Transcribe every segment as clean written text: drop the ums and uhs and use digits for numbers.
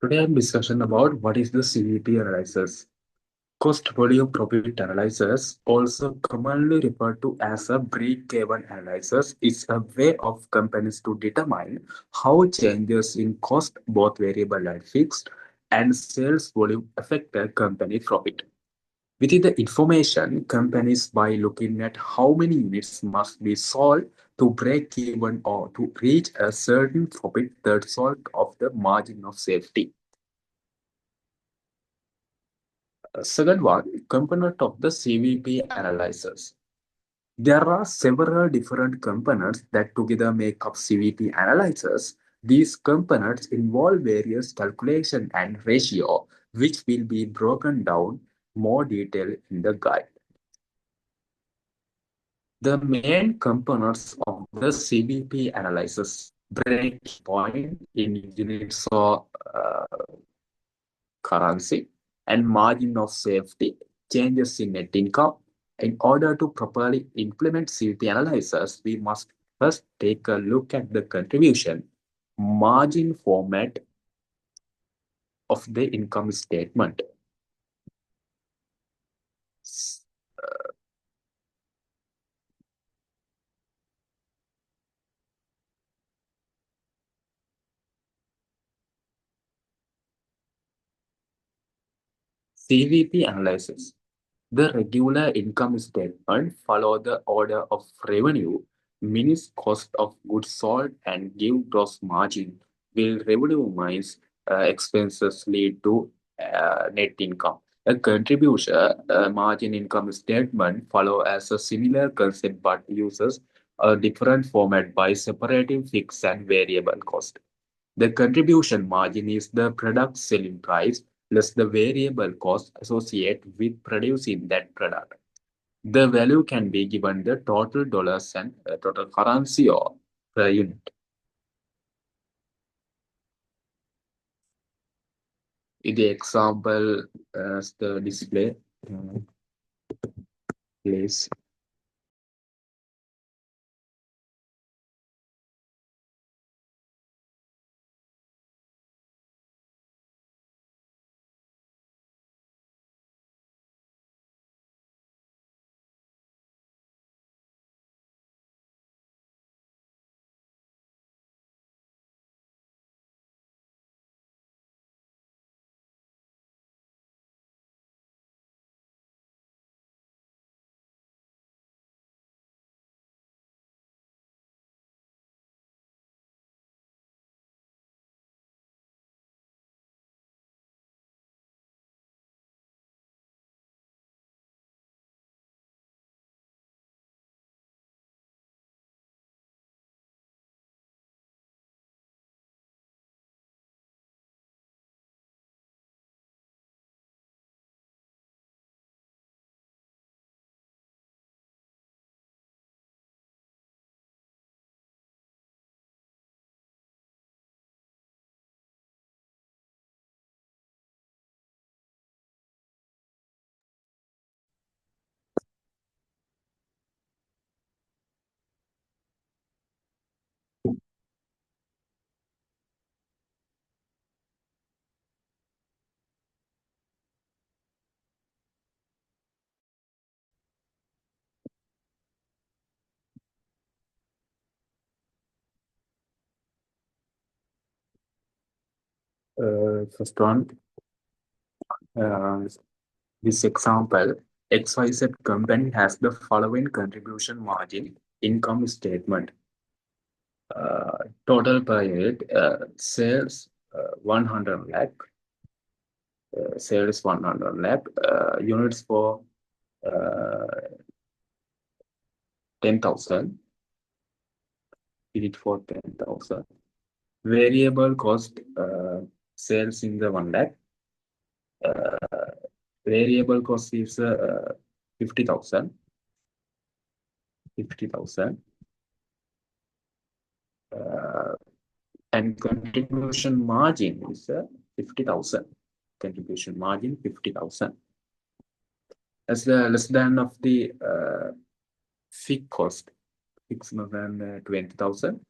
Today I'm discussion about what is the CVP analysis. Cost volume profit analysis, also commonly referred to as a break-even analysis, is a way of companies to determine how changes in cost, both variable and fixed, and sales volume affect a company profit. Within the information, companies by looking at how many units must be sold to break even or to reach a certain profit threshold of the margin of safety. Second one, component of the CVP analysis. There are several different components that together make up CVP analysis. These components involve various calculation and ratio, which will be broken down more detail in the guide. The main components of the CVP analysis: break point in units of currency, and margin of safety, changes in net income. In order to properly implement CVP analysis, we must first take a look at the contribution margin format of the income statement. CVP analysis. The regular income statement follow the order of revenue, minus cost of goods sold, and give gross margin. Will revenue minus expenses lead to net income? A contribution margin income statement follow as a similar concept but uses a different format by separating fixed and variable cost. The contribution margin is the product selling price less the variable cost associated with producing that product. The value can be given the total dollars and total currency or per unit. In the example, as the display uh, plays. First one, uh, this example, XYZ company has the following contribution margin income statement. Total per unit sales 100 lakh, sales 100 lakh, units for uh, 10,000, unit for 10,000. Variable cost sales in the 1 lakh. Variable cost is 50,000, 50,000. Uh, and contribution margin is 50,000. Contribution margin 50,000. As the less than of the fixed cost, fixed more than 20,000.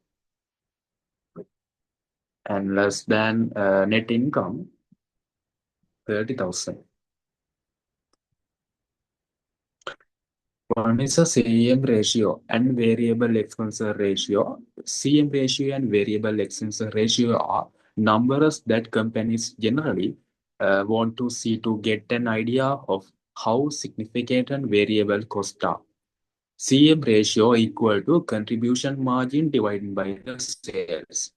and less than net income 30,000. One is a CM ratio and variable expense ratio. CM ratio and variable expense ratio are numbers that companies generally want to see to get an idea of how significant and variable costs are. CM ratio equal to contribution margin divided by the sales.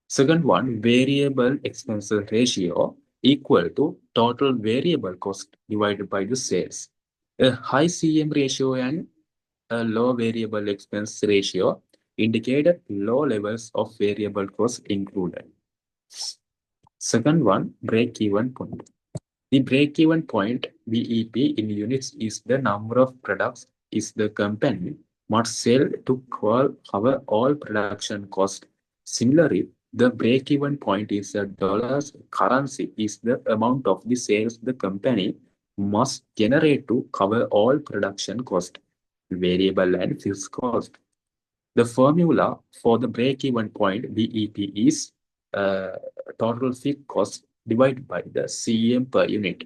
Second one, variable expense ratio equal to total variable cost divided by the sales. A high CM ratio and a low variable expense ratio indicated low levels of variable cost included. Second one, break-even point. The break-even point (BEP) in units is the number of products is the company must sell to cover all production costs. Similarly, the break-even point is the dollars currency is the amount of the sales the company must generate to cover all production costs, variable and fixed cost. The formula for the break-even point (BEP) is uh, total fixed cost divided by the CM per unit.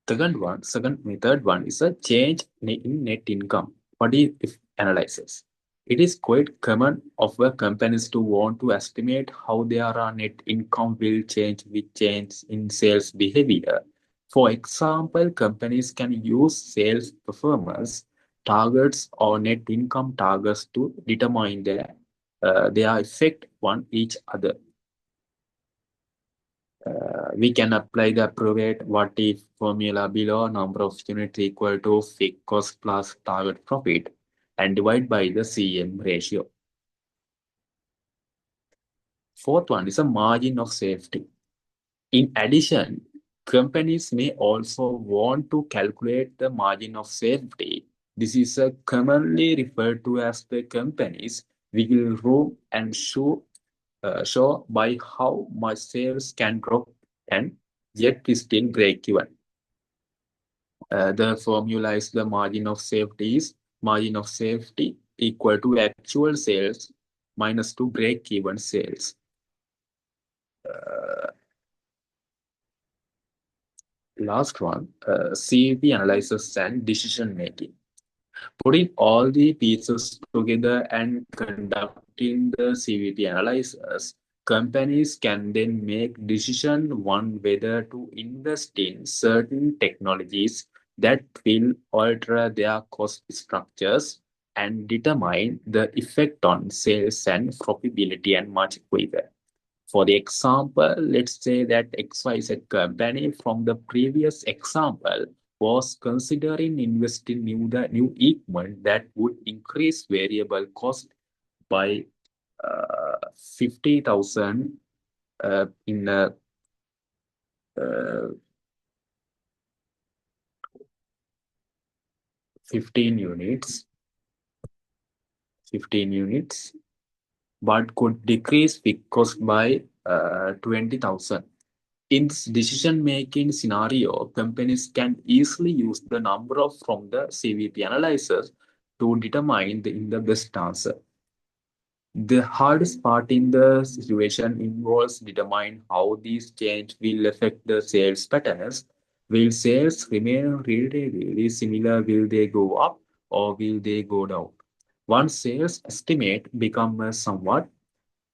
Third one is a change in net income. What is if analysis? It is quite common of a companies to want to estimate how their net income will change with change in sales behavior. For example, companies can use sales performance targets or net income targets to determine their effect on each other. We can apply the provide what if formula below. Number of units equal to fixed cost plus target profit and divide by the CM ratio. Fourth one is a margin of safety. In addition, companies may also want to calculate the margin of safety. This is commonly referred to as the company's wiggle room and show by how much sales can drop and yet still break even. The formula is the margin of safety equal to actual sales minus to break even sales. Last one, CVP analysis and decision making. Putting all the pieces together and conducting the CVP analysis, companies can then make decision on whether to invest in certain technologies that will alter their cost structures and determine the effect on sales and profitability and much quicker. For the example, let's say that XYZ company from the previous example was considering investing in the new equipment that would increase variable cost by 50,000 in uh, 15 units, 15 units, but could decrease fixed cost by 20,000. In this decision-making scenario, companies can easily use the number of from the CVP analysis to determine the best answer. The hardest part in the situation involves determining how these change will affect the sales patterns. Will sales remain relatively similar? Will they go up or will they go down? Once sales estimate become somewhat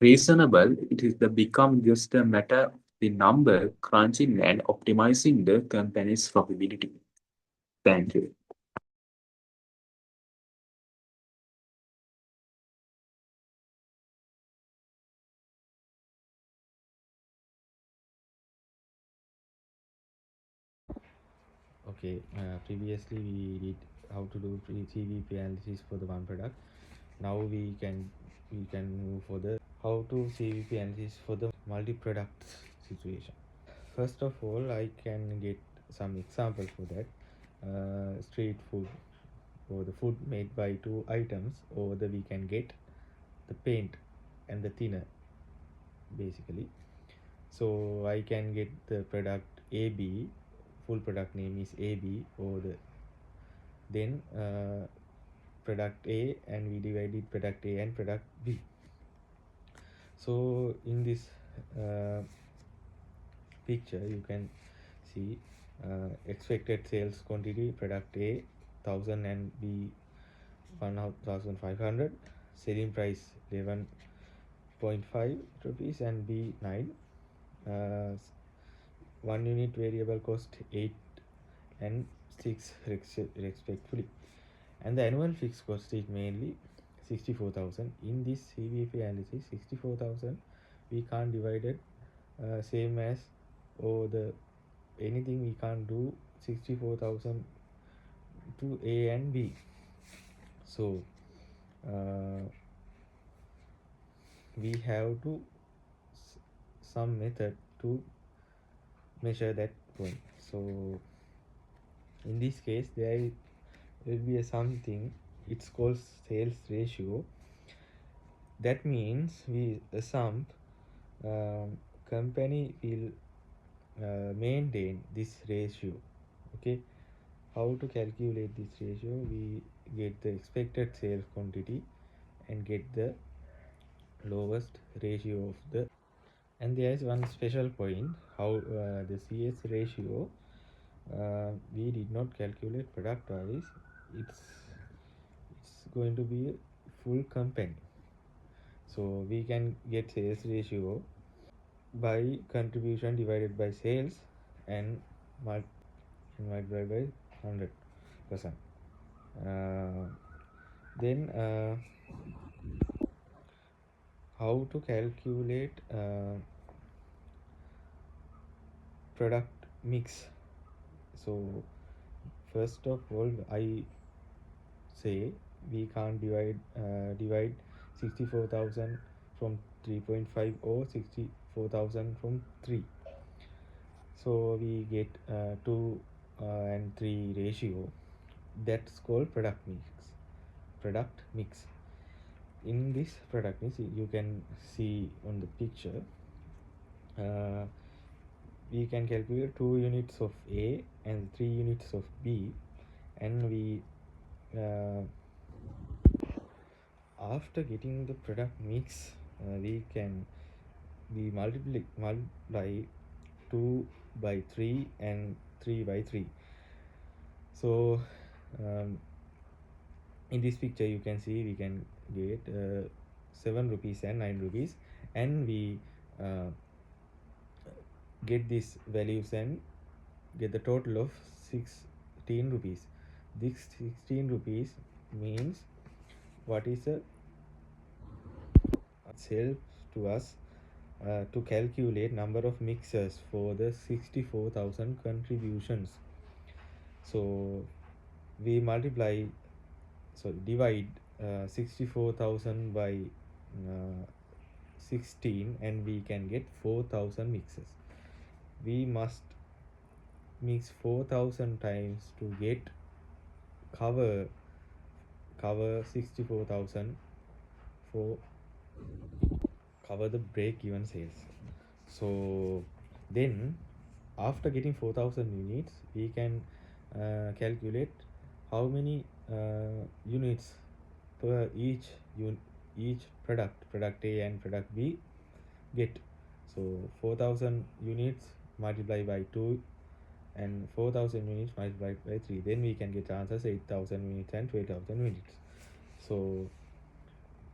reasonable, it is the become just a matter of the number crunching and optimizing the company's profitability. Thank you. Okay, previously we did how to do CVP analysis for the one product. Now we can move for the how to CVP analysis for the multi-product situation. First of all, I can get some example for that. Street food or the food made by two items, or the we can get the paint and the thinner basically. So I can get the product AB, full product name is AB, or the then product A and we divided product A and product B. So in this uh, picture you can see expected sales quantity product A 1000 and B 1500, selling price 11.5 rupees and B 9, uh, 1 unit variable cost 8 and 6 respectively, and the annual fixed cost is mainly 64,000. In this CVP analysis 64,000 we can't divide it same as or the anything we can't do 64,000 to A and B. So uh, we have to some method to measure that point. So in this case there will be a something, it's called sales ratio. That means we assume company will maintain this ratio. Okay, how to calculate this ratio? We get the expected sales quantity and get the lowest ratio of the, and there is one special point how the CS ratio we did not calculate product wise. It's going to be full company, so we can get sales ratio by contribution divided by sales and multiplied by 100%. uh, then how to calculate product mix? So first of all I say we can't divide 64,000 from 3.5 or 64,000 from 3, so we get 2 and 3 ratio. That's called product mix. In this product mix you can see on the picture, uh, we can calculate 2 units of A and 3 units of B, and we uh, after getting the product mix we multiply 2 by 3 and 3 by 3. So um, in this picture you can see we can get 7 rupees and 9 rupees, and we uh, get these values and get the total of 16 rupees. This 16 rupees means what is a helps to us to calculate number of mixers for the 64,000 contributions. So we divide 64,000 by 16 and we can get 4,000 mixes. We must mix 4,000 times to get cover 64,000 for cover the break even sales. So then after getting 4,000 units we can calculate how many units per each product A and product B get. So 4,000 units multiplied by 2 and 4,000 units multiplied by 3, then we can get answers 8,000 units and 12,000 units. So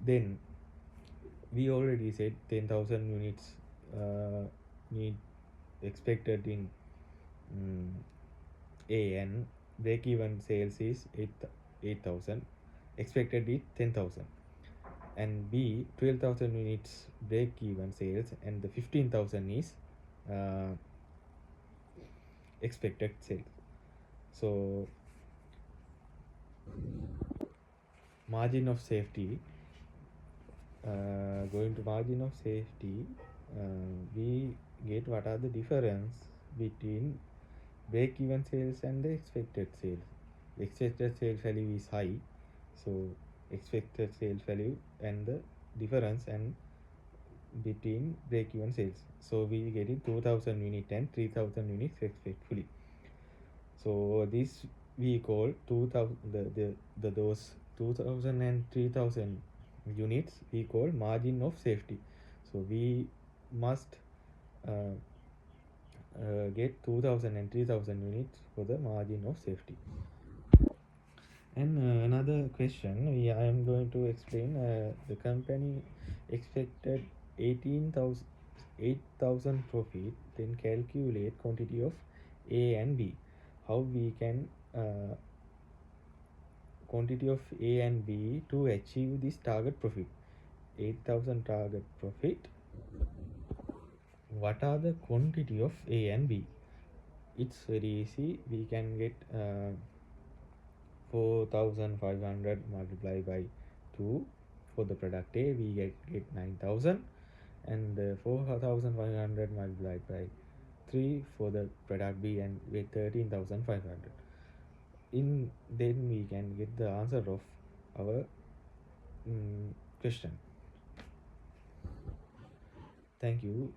then we already said 10,000 units need expected in mm, A, and break even sales is 8,000, expected is 10,000, and B 12,000 units break even sales and the 15,000 is uh, expected sales. So margin of safety, going to margin of safety, we get what are the difference between break even sales and the expected sales. Expected sales value is high, so expected sales value and the difference and between break even sales, so we get it 2,000 unit and 3,000 units respectively. So this we call 2000 the those 2000 and 3000 units we call margin of safety. So we must uh, get 2000 and 3000 units for the margin of safety. And another question, I am going to explain. The company expected 18,000 8,000 profit, then calculate quantity of A and B. How we can quantity of A and B to achieve this target profit? 8,000 target profit. What are the quantity of A and B? It's very easy. We can get 4,500 multiplied by 2 for the product A, we get 9,000, and 4,500 multiplied by 3 for the product B and get 13,500. In then we can get the answer of our question. Thank you.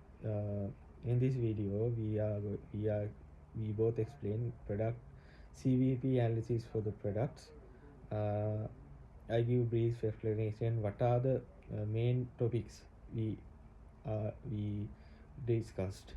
In this video, we both explain product CVP analysis for the products. Uh, I give brief explanation. What are the main topics we discussed?